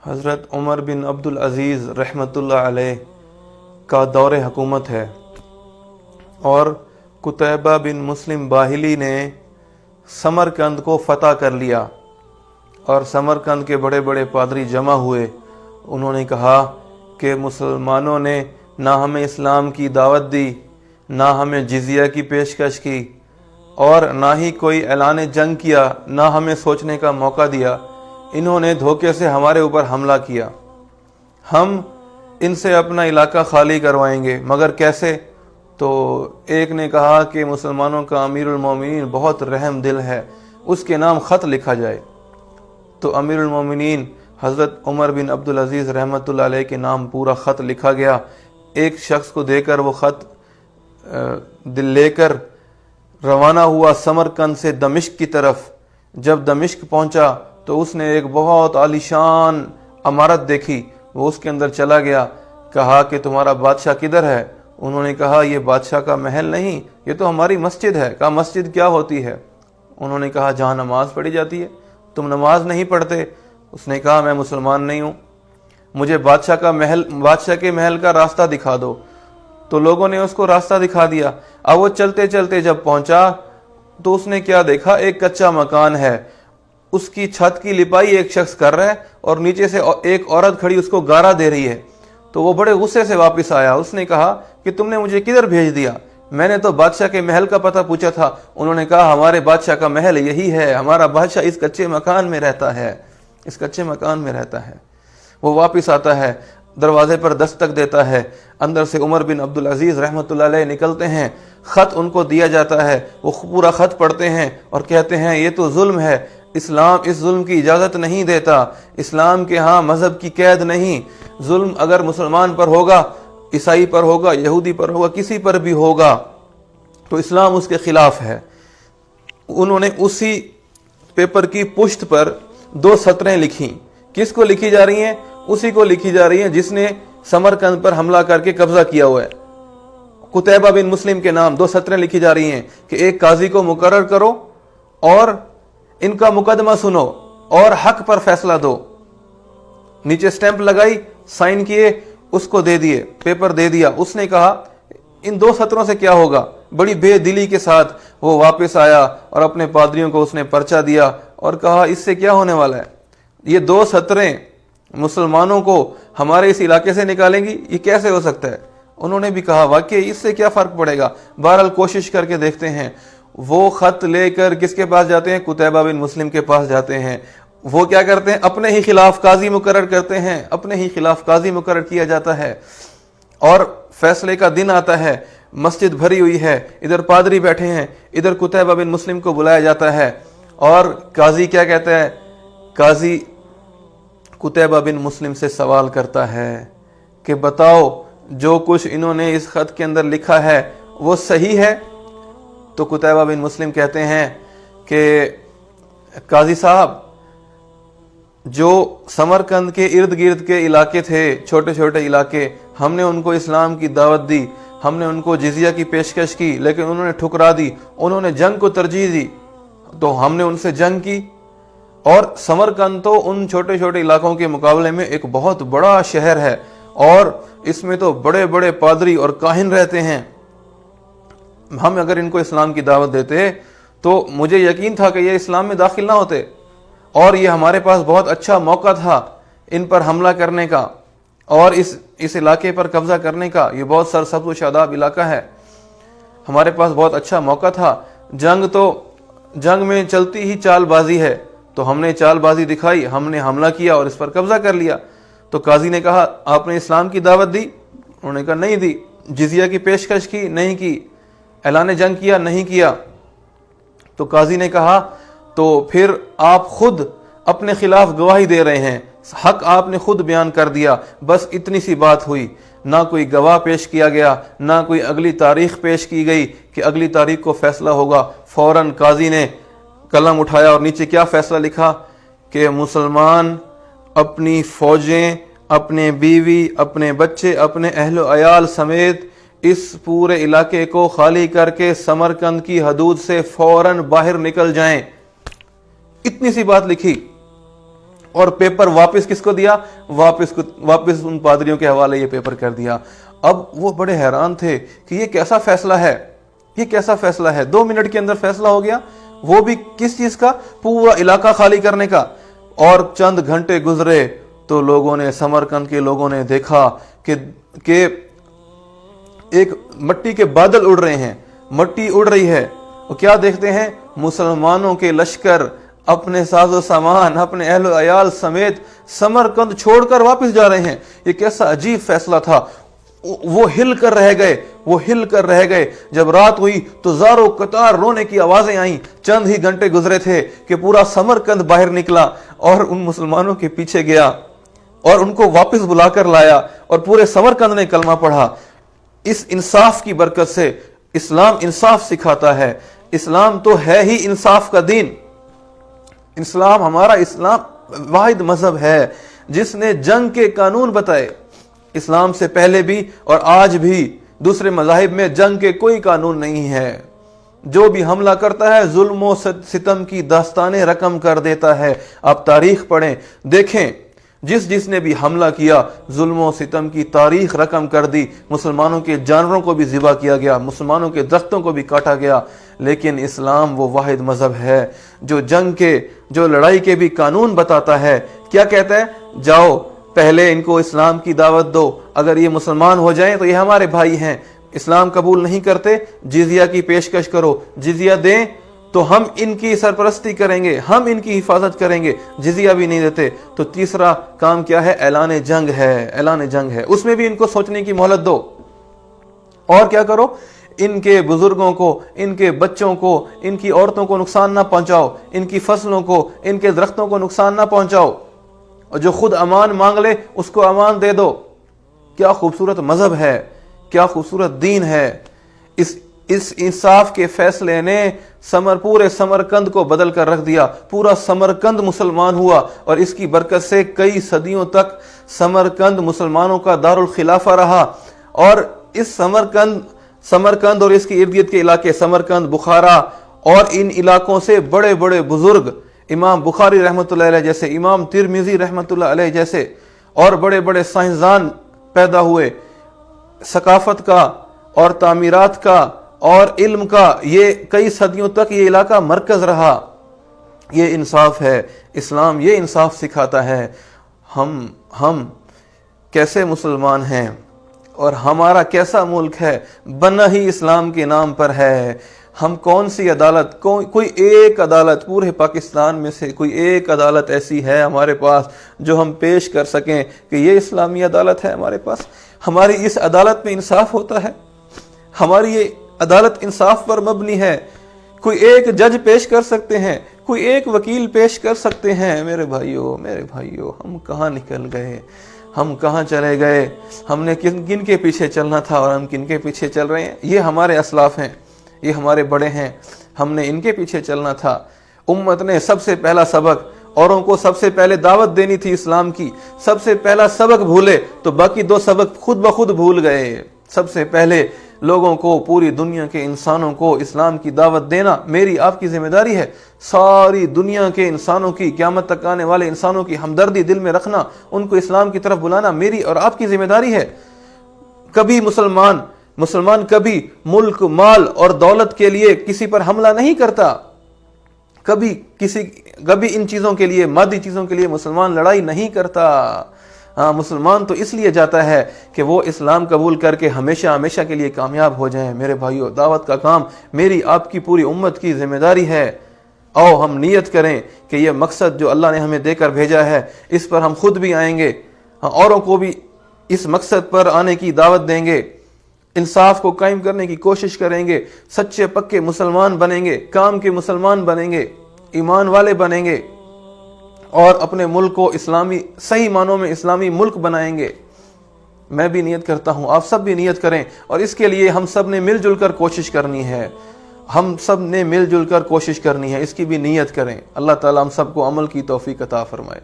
حضرت عمر بن عبدالعزیز رحمۃ اللہ علیہ کا دور حکومت ہے اور قتیبہ بن مسلم باہلی نے سمرقند کو فتح کر لیا اور سمرقند کے بڑے بڑے پادری جمع ہوئے۔ انہوں نے کہا کہ مسلمانوں نے نہ ہمیں اسلام کی دعوت دی، نہ ہمیں جزیہ کی پیشکش کی اور نہ ہی کوئی اعلان جنگ کیا، نہ ہمیں سوچنے کا موقع دیا۔ انہوں نے دھوکے سے ہمارے اوپر حملہ کیا۔ ہم ان سے اپنا علاقہ خالی کروائیں گے، مگر کیسے؟ تو ایک نے کہا کہ مسلمانوں کا امیر المومنین بہت رحم دل ہے، اس کے نام خط لکھا جائے۔ تو امیر المومنین حضرت عمر بن عبدالعزیز رحمۃ اللہ علیہ کے نام پورا خط لکھا گیا۔ ایک شخص کو دے کر وہ خط لے کر روانہ ہوا سمرقند سے دمشق کی طرف۔ جب دمشق پہنچا تو اس نے ایک بہت عالیشان عمارت دیکھی، وہ اس کے اندر چلا گیا۔ کہا کہ تمہارا بادشاہ کدھر ہے؟ انہوں نے کہا یہ بادشاہ کا محل نہیں، یہ تو ہماری مسجد ہے۔ کہا مسجد کیا ہوتی ہے؟ انہوں نے کہا جہاں نماز پڑھی جاتی ہے۔ تم نماز نہیں پڑھتے؟ اس نے کہا میں مسلمان نہیں ہوں، مجھے بادشاہ کے محل کا راستہ دکھا دو۔ تو لوگوں نے اس کو راستہ دکھا دیا۔ اب وہ چلتے چلتے جب پہنچا تو اس نے کیا دیکھا؟ ایک کچا مکان ہے، اس کی چھت کی لپائی ایک شخص کر رہا ہے اور نیچے سے ایک عورت کھڑی اس کو گارا دے رہی ہے۔ تو وہ بڑے غصے سے واپس آیا۔ اس نے کہا کہ تم نے مجھے کدھر بھیج دیا؟ میں نے تو بادشاہ کے محل کا پتہ پوچھا تھا۔ انہوں نے کہا ہمارے بادشاہ کا محل یہی ہے، ہمارا بادشاہ اس کچے مکان میں رہتا ہے، اس کچے مکان میں رہتا ہے۔ وہ واپس آتا ہے، دروازے پر دستک دیتا ہے، اندر سے عمر بن عبدالعزیز رحمۃ اللہ علیہ نکلتے ہیں، خط ان کو دیا جاتا ہے۔ وہ پورا خط پڑھتے ہیں اور کہتے ہیں یہ تو ظلم ہے، اسلام اس ظلم کی اجازت نہیں دیتا، اسلام کے ہاں مذہب کی قید نہیں، ظلم اگر مسلمان پر ہوگا، عیسائی پر ہوگا، یہودی پر ہوگا، کسی پر بھی ہوگا تو اسلام اس کے خلاف ہے۔ انہوں نے اسی پیپر کی پشت پر 2 سطریں لکھی۔ کس کو لکھی جا رہی ہیں؟ اسی کو لکھی جا رہی ہیں جس نے سمرقند پر حملہ کر کے قبضہ کیا ہوا ہے۔ قتیبہ بن مسلم کے نام 2 سطریں لکھی جا رہی ہیں کہ ایک قاضی کو مقرر کرو اور ان کا مقدمہ سنو اور حق پر فیصلہ دو۔ نیچے سٹیمپ لگائی، سائن کیے، اس کو دے دیے، پیپر دے دیا۔ اس نے کہا ان 2 سطروں سے کیا ہوگا؟ بڑی بے دلی کے ساتھ وہ واپس آیا اور اپنے پادریوں کو اس نے پرچہ دیا اور کہا اس سے کیا ہونے والا ہے؟ یہ 2 سطریں مسلمانوں کو ہمارے اس علاقے سے نکالیں گی؟ یہ کیسے ہو سکتا ہے؟ انہوں نے بھی کہا واقعی اس سے کیا فرق پڑے گا، بہرحال کوشش کر کے دیکھتے ہیں۔ وہ خط لے کر کس کے پاس جاتے ہیں؟ قتیبہ بن مسلم کے پاس جاتے ہیں۔ وہ کیا کرتے ہیں؟ اپنے ہی خلاف قاضی مقرر کرتے ہیں، اپنے ہی خلاف قاضی مقرر کیا جاتا ہے اور فیصلے کا دن آتا ہے۔ مسجد بھری ہوئی ہے، ادھر پادری بیٹھے ہیں، ادھر قتیبہ بن مسلم کو بلایا جاتا ہے اور قاضی کیا کہتا ہے؟ قاضی قتیبہ بن مسلم سے سوال کرتا ہے کہ بتاؤ جو کچھ انہوں نے اس خط کے اندر لکھا ہے وہ صحیح ہے؟ تو قتیبہ بن مسلم کہتے ہیں کہ قاضی صاحب، جو سمرقند کے ارد گرد کے علاقے تھے، چھوٹے چھوٹے علاقے، ہم نے ان کو اسلام کی دعوت دی، ہم نے ان کو جزیہ کی پیشکش کی، لیکن انہوں نے ٹھکرا دی، انہوں نے جنگ کو ترجیح دی، تو ہم نے ان سے جنگ کی۔ اور سمرقند تو ان چھوٹے چھوٹے علاقوں کے مقابلے میں ایک بہت بڑا شہر ہے اور اس میں تو بڑے بڑے پادری اور کاہن رہتے ہیں۔ ہم اگر ان کو اسلام کی دعوت دیتے تو مجھے یقین تھا کہ یہ اسلام میں داخل نہ ہوتے، اور یہ ہمارے پاس بہت اچھا موقع تھا ان پر حملہ کرنے کا اور اس علاقے پر قبضہ کرنے کا۔ یہ بہت سرسبز و شاداب علاقہ ہے، ہمارے پاس بہت اچھا موقع تھا۔ جنگ میں چلتی ہی چال بازی ہے، تو ہم نے چال بازی دکھائی، ہم نے حملہ کیا اور اس پر قبضہ کر لیا۔ تو قاضی نے کہا آپ نے اسلام کی دعوت دی؟ انہوں نے کہا نہیں دی۔ جزیہ کی پیشکش کی؟ نہیں کی۔ اعلان جنگ کیا؟ نہیں کیا۔ تو قاضی نے کہا تو پھر آپ خود اپنے خلاف گواہی دے رہے ہیں، حق آپ نے خود بیان کر دیا، بس اتنی سی بات ہوئی، نہ کوئی گواہ پیش کیا گیا، نہ کوئی اگلی تاریخ پیش کی گئی کہ اگلی تاریخ کو فیصلہ ہوگا۔ فوراً قاضی نے قلم اٹھایا اور نیچے کیا فیصلہ لکھا کہ مسلمان اپنی فوجیں، اپنے بیوی، اپنے بچے، اپنے اہل و عیال سمیت اس پورے علاقے کو خالی کر کے سمرقند کی حدود سے فوراً باہر نکل جائیں۔ اتنی سی بات لکھی۔ اور پیپر واپس کس کو دیا؟ واپس ان پادریوں کے حوالے یہ پیپر کر دیا۔ اب وہ بڑے حیران تھے کہ یہ کیسا فیصلہ ہے، یہ کیسا فیصلہ ہے، 2 منٹ کے اندر فیصلہ ہو گیا، وہ بھی کس چیز کا؟ پورا علاقہ خالی کرنے کا۔ اور چند گھنٹے گزرے تو لوگوں نے، سمرقند کے لوگوں نے دیکھا کہ ایک مٹی کے بادل اڑ رہے ہیں، مٹی اڑ رہی ہے۔ وہ کیا دیکھتے ہیں؟ مسلمانوں کے لشکر اپنے ساز و سامان، اپنے اہل و عیال سمیت سمرقند چھوڑ کر واپس جا رہے ہیں۔ یہ کیسا عجیب فیصلہ تھا۔ وہ ہل کر رہ گئے۔ جب رات ہوئی تو زاروں قطار رونے کی آوازیں آئیں۔ چند ہی گھنٹے گزرے تھے کہ پورا سمرقند باہر نکلا اور ان مسلمانوں کے پیچھے گیا اور ان کو واپس بلا کر لایا، اور پورے سمرقند نے کلمہ پڑھا۔ اس انصاف کی برکت سے اسلام انصاف سکھاتا ہے۔ اسلام تو ہے ہی انصاف کا دین۔ ہمارا اسلام واحد مذہب ہے جس نے جنگ کے قانون بتائے۔ اسلام سے پہلے بھی اور آج بھی دوسرے مذاہب میں جنگ کے کوئی قانون نہیں ہے۔ جو بھی حملہ کرتا ہے ظلم و ستم کی داستانیں رقم کر دیتا ہے۔ آپ تاریخ پڑھیں، دیکھیں، جس نے بھی حملہ کیا ظلم و ستم کی تاریخ رقم کر دی۔ مسلمانوں کے جانوروں کو بھی ذبح کیا گیا، مسلمانوں کے درختوں کو بھی کاٹا گیا۔ لیکن اسلام وہ واحد مذہب ہے جو جنگ کے، جو لڑائی کے بھی قانون بتاتا ہے۔ کیا کہتا ہے؟ جاؤ پہلے ان کو اسلام کی دعوت دو، اگر یہ مسلمان ہو جائیں تو یہ ہمارے بھائی ہیں۔ اسلام قبول نہیں کرتے، جزیہ کی پیشکش کرو، جزیہ دیں تو ہم ان کی سرپرستی کریں گے، ہم ان کی حفاظت کریں گے۔ جزیہ بھی نہیں دیتے تو تیسرا کام کیا ہے؟ اعلان جنگ ہے۔ اس میں بھی ان کو سوچنے کی مہلت دو۔ اور کیا کرو؟ ان کے بزرگوں کو، ان کے بچوں کو، ان کی عورتوں کو نقصان نہ پہنچاؤ، ان کی فصلوں کو، ان کے درختوں کو نقصان نہ پہنچاؤ، اور جو خود امان مانگ لے اس کو امان دے دو۔ کیا خوبصورت مذہب ہے، کیا خوبصورت دین ہے۔ اس انصاف کے فیصلے نے پورے سمرقند کو بدل کر رکھ دیا۔ پورا سمرقند مسلمان ہوا، اور اس کی برکت سے کئی صدیوں تک سمرقند مسلمانوں کا دارالخلافہ رہا۔ اور اس سمرقند اور اس کے ارد گرد کے علاقے، سمرقند، بخارا اور ان علاقوں سے بڑے بڑے بزرگ، امام بخاری رحمۃ اللہ علیہ جیسے، امام ترمذی رحمۃ اللہ علیہ جیسے، اور بڑے بڑے سائنسدان پیدا ہوئے۔ ثقافت کا اور تعمیرات کا اور علم کا یہ کئی صدیوں تک یہ علاقہ مرکز رہا۔ یہ انصاف ہے، اسلام یہ انصاف سکھاتا ہے۔ ہم کیسے مسلمان ہیں اور ہمارا کیسا ملک ہے، بنا ہی اسلام کے نام پر ہے۔ ہم کون سی عدالت، کوئی ایک عدالت پورے پاکستان میں سے کوئی ایک عدالت ایسی ہے ہمارے پاس جو ہم پیش کر سکیں کہ یہ اسلامی عدالت ہے ہمارے پاس؟ ہماری اس عدالت میں انصاف ہوتا ہے؟ ہماری یہ عدالت انصاف پر مبنی ہے؟ کوئی ایک جج پیش کر سکتے ہیں، کوئی ایک وکیل پیش کر سکتے ہیں؟ میرے بھائیوں، ہم کہاں نکل گئے، ہم کہاں چلے گئے؟ ہم نے کن کے پیچھے چلنا تھا اور ہم کن کے پیچھے چل رہے ہیں؟ یہ ہمارے اسلاف ہیں، یہ ہمارے بڑے ہیں، ہم نے ان کے پیچھے چلنا تھا۔ امت نے سب سے پہلا سبق، اوروں کو سب سے پہلے دعوت دینی تھی اسلام کی، سب سے پہلا سبق بھولے تو باقی 2 سبق خود بخود بھول گئے۔ سب سے پہلے لوگوں کو، پوری دنیا کے انسانوں کو اسلام کی دعوت دینا میری آپ کی ذمہ داری ہے۔ ساری دنیا کے انسانوں کی، قیامت تک آنے والے انسانوں کی ہمدردی دل میں رکھنا، ان کو اسلام کی طرف بلانا میری اور آپ کی ذمہ داری ہے۔ کبھی مسلمان کبھی ملک، مال اور دولت کے لیے کسی پر حملہ نہیں کرتا، کبھی ان چیزوں کے لیے، مادی چیزوں کے لیے مسلمان لڑائی نہیں کرتا۔ ہاں، مسلمان تو اس لیے جاتا ہے کہ وہ اسلام قبول کر کے ہمیشہ کے لیے کامیاب ہو جائیں۔ میرے بھائیوں، دعوت کا کام میری آپ کی پوری امت کی ذمہ داری ہے۔ آؤ ہم نیت کریں کہ یہ مقصد جو اللہ نے ہمیں دے کر بھیجا ہے، اس پر ہم خود بھی آئیں گے، اوروں کو بھی اس مقصد پر آنے کی دعوت دیں گے، انصاف کو قائم کرنے کی کوشش کریں گے، سچے پکے مسلمان بنیں گے، کام کے مسلمان بنیں گے، ایمان والے بنیں گے، اور اپنے ملک کو اسلامی، صحیح معنوں میں اسلامی ملک بنائیں گے۔ میں بھی نیت کرتا ہوں، آپ سب بھی نیت کریں، اور اس کے لیے ہم سب نے مل جل کر کوشش کرنی ہے، اس کی بھی نیت کریں۔ اللہ تعالیٰ ہم سب کو عمل کی توفیق عطا فرمائے۔